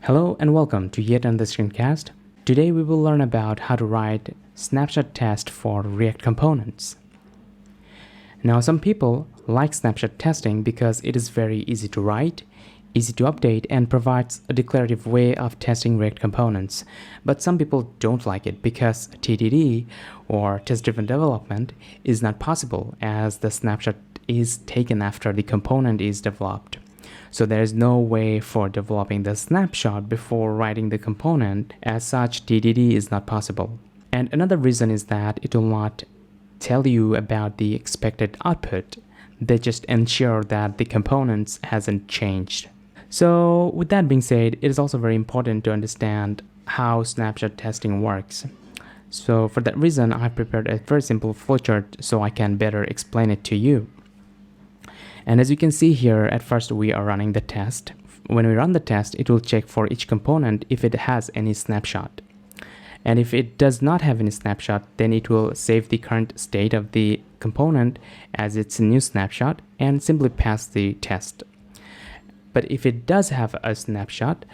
Hello and welcome to yet another screencast. Today we will learn about how to write snapshot test for React components. Now some people like snapshot testing because it is very easy to write, easy to update, and provides a declarative way of testing React components. But some people don't like it because TDD or test-driven development is not possible as the snapshot is taken after the component is developed. So there is no way for developing the snapshot before writing the component. As such, TDD is not possible. And another reason is that it will not tell you about the expected output. They just ensure that the components hasn't changed. So with that being said, it is also very important to understand how snapshot testing works. So for that reason, I've prepared a very simple flowchart so I can better explain it to you. And as you can see here, at first we are running the test. When we run the test, it will check for each component if it has any snapshot. And if it does not have any snapshot, then it will save the current state of the component as its new snapshot and simply pass the test. But if it does have a snapshot,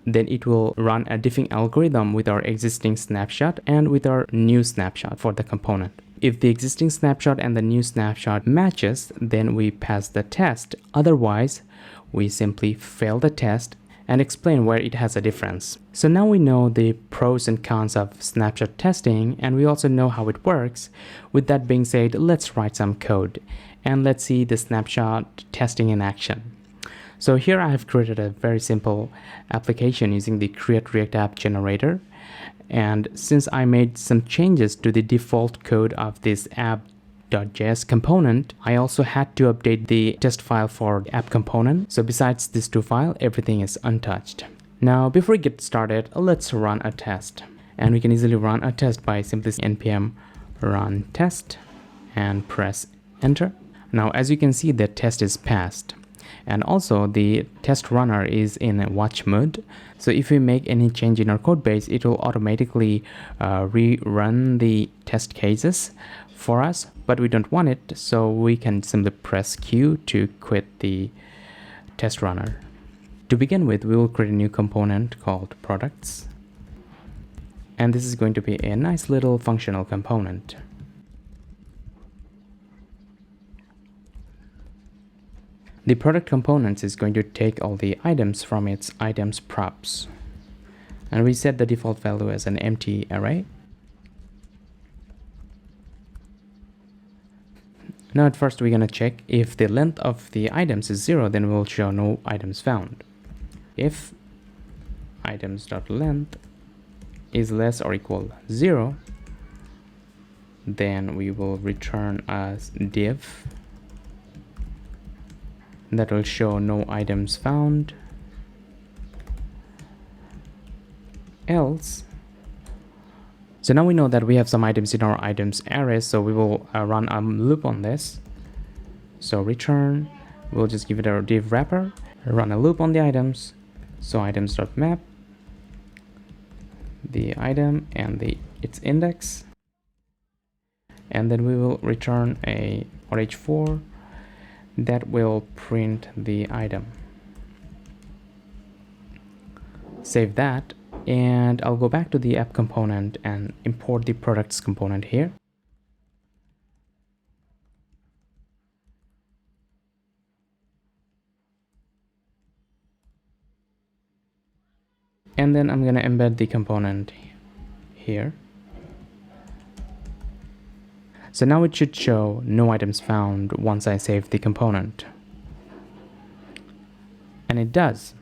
then it will run a diffing algorithm with our existing snapshot and with our new snapshot for the component. If the existing snapshot and the new snapshot matches, then we pass the test. Otherwise, we simply fail the test and explain where it has a difference. So now we know the pros and cons of snapshot testing, and we also know how it works. With that being said, let's write some code and let's see the snapshot testing in action. So here I have created a very simple application using the Create React App generator. And since I made some changes to the default code of this app.js component, I also had to update the test file for the app component. So besides these two files, everything is untouched. Now, before we get started, let's run a test. And we can easily run a test by simply npm run test and press enter. Now, as you can see, the test is passed. And also the test runner is in watch mode. So if we make any change in our code base, it will automatically rerun the test cases for us, but we don't want it. So we can simply press Q to quit the test runner. To begin with, we will create a new component called products. And this is going to be a nice little functional component. The product components is going to take all the items from its items props. And we set the default value as an empty array. Now at first we're going to check if the length of the items is 0, then we'll show no items found. If items.length is less or equal 0, then we will return a div that will show no items found. Else, so now we know that we have some items in our items array, so we will run a loop on this. So return, we'll just give it our div wrapper, run a loop on the items. So items.map the item and its index, and then we will return a RH4 that will print the item. Save that, and I'll go back to the app component and import the products component here. And then I'm going to embed the component here. So now it should show no items found once I save the component. And it does.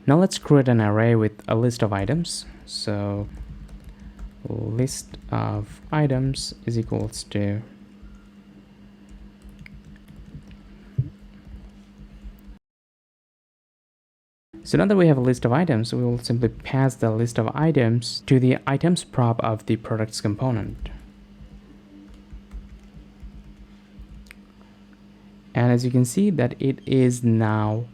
Now let's create an array with a list of items. So list of items is equals to so now that we have a list of items, we will simply pass the list of items to the items prop of the products component. And as you can see that it is now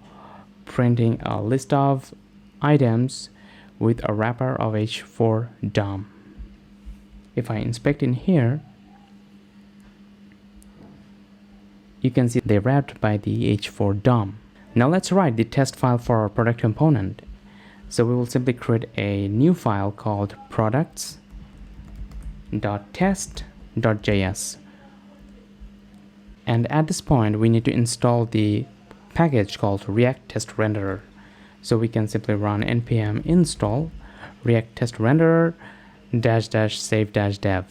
printing a list of items with a wrapper of h4 DOM. If I inspect in here, you can see they're wrapped by the h4 DOM. Now let's write the test file for our product component. So we will simply create a new file called products.test.js. And at this point, we need to install the package called React Test Renderer. So we can simply run npm install React Test Renderer --save-dev.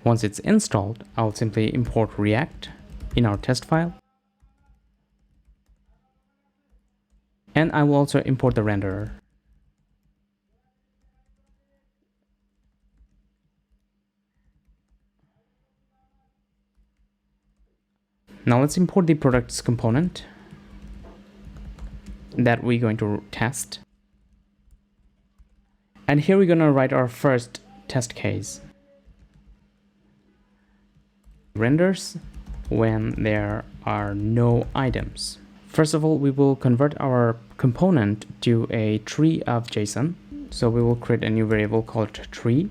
Once it's installed, I'll simply import React in our test file. And I will also import the renderer. Now let's import the products component that we're going to test. And here we're going to write our first test case. Renders when there are no items. First of all, we will convert our component to a tree of JSON. So we will create a new variable called tree,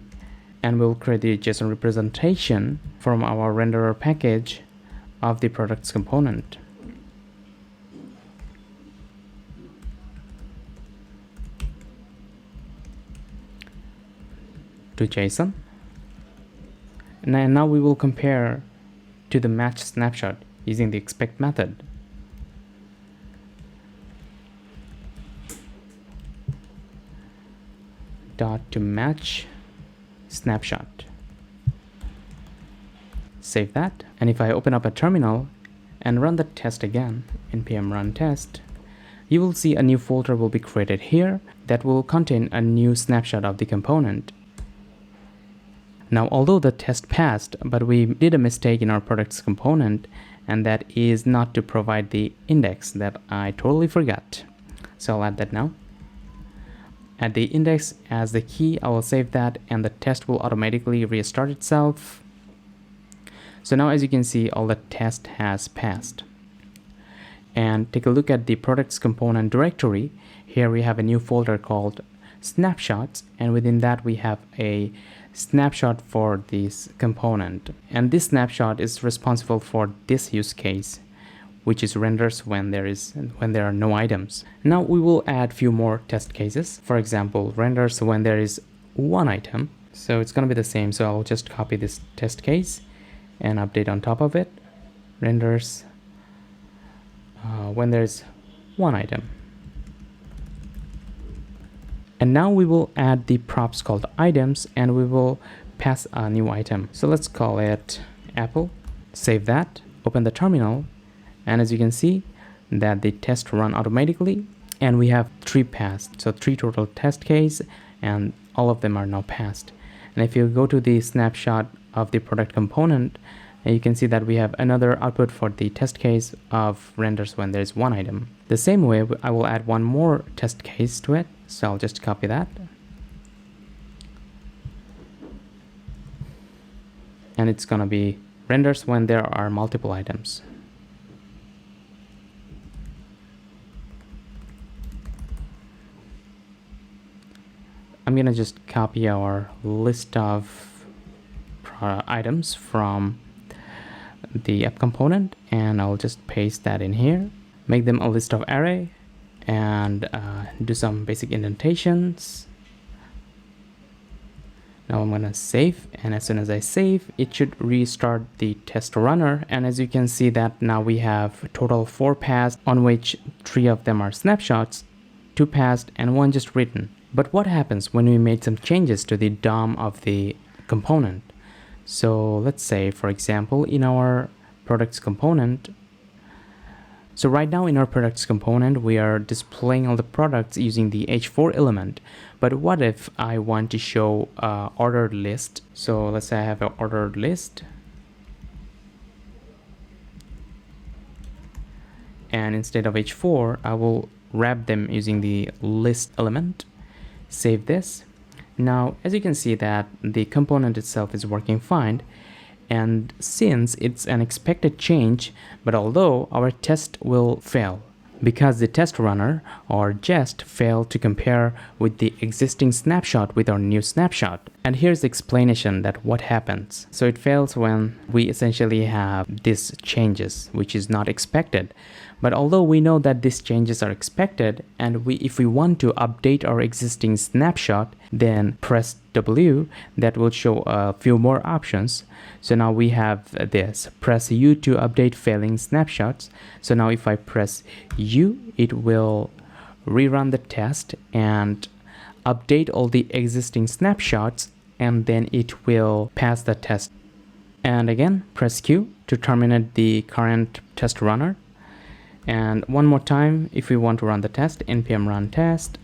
and we'll create the JSON representation from our renderer package of the products component. To JSON. And now we will compare to the match snapshot using the expect method. Dot to match snapshot. Save that, and if I open up a terminal and run the test again, npm run test, you will see a new folder will be created here that will contain a new snapshot of the component. Now, although the test passed, but we did a mistake in our products component, and that is not to provide the index that I totally forgot. So I'll add that now. Add the index as the key. I will save that, and the test will automatically restart itself. So now, as you can see, all the test has passed. And take a look at the products component directory. Here we have a new folder called Snapshots, and within that we have a snapshot for this component. And this snapshot is responsible for this use case, which is renders when there are no items. Now we will add few more test cases. For example, renders when there is one item. So it's going to be the same. So I'll just copy this test case and update on top of it. Renders when there's one item. And now we will add the props called items, and we will pass a new item. So let's call it apple. Save that, open the terminal, and as you can see that the test run automatically, and we have 3 passed. So 3 total test case, and all of them are now passed. And if you go to the snapshot of the product component, you can see that we have another output for the test case of renders when there's one item. The same way, I will add one more test case to it. So I'll just copy that. And it's gonna be renders when there are multiple items. I'm gonna just copy our list of items from the app component, and I'll just paste that in here, make them a list of array, and do some basic indentations. Now I'm gonna save, and as soon as I save, it should restart the test runner. And as you can see that now we have total 4 passed, on which 3 of them are snapshots, 2 passed, and 1 just written. But what happens when we made some changes to the DOM of the component? So let's say, for example, in our products component, so right now in our products component, we are displaying all the products using the h4 element. But what if I want to show ordered list? So let's say I have an ordered list, and instead of h4, I will wrap them using the list element. Save this. Now, as you can see that the component itself is working fine, and since it's an expected change, but although our test will fail because the test runner or jest failed to compare with the existing snapshot with our new snapshot. And here's the explanation that what happens. So it fails when we essentially have these changes, which is not expected. But although we know that these changes are expected, and if we want to update our existing snapshot, then press W. That will show a few more options. So now we have this. Press U to update failing snapshots. So now if I press U, it will rerun the test and update all the existing snapshots, and then it will pass the test. And again, press Q to terminate the current test runner. And one more time, if we want to run the test, npm run test.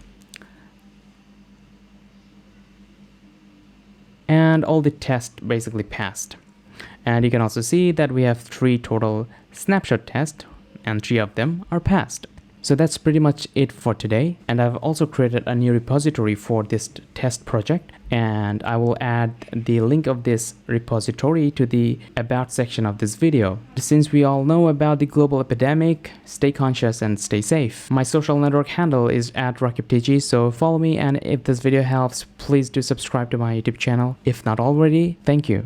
And all the tests basically passed. And you can also see that we have 3 total snapshot tests, and 3 of them are passed. So that's pretty much it for today. And I've also created a new repository for this test project, and I will add the link of this repository to the about section of this video. Since we all know about the global epidemic, stay conscious and stay safe. My social network handle is @RakibTG, so follow me, and if this video helps, please do subscribe to my YouTube channel. If not already, thank you.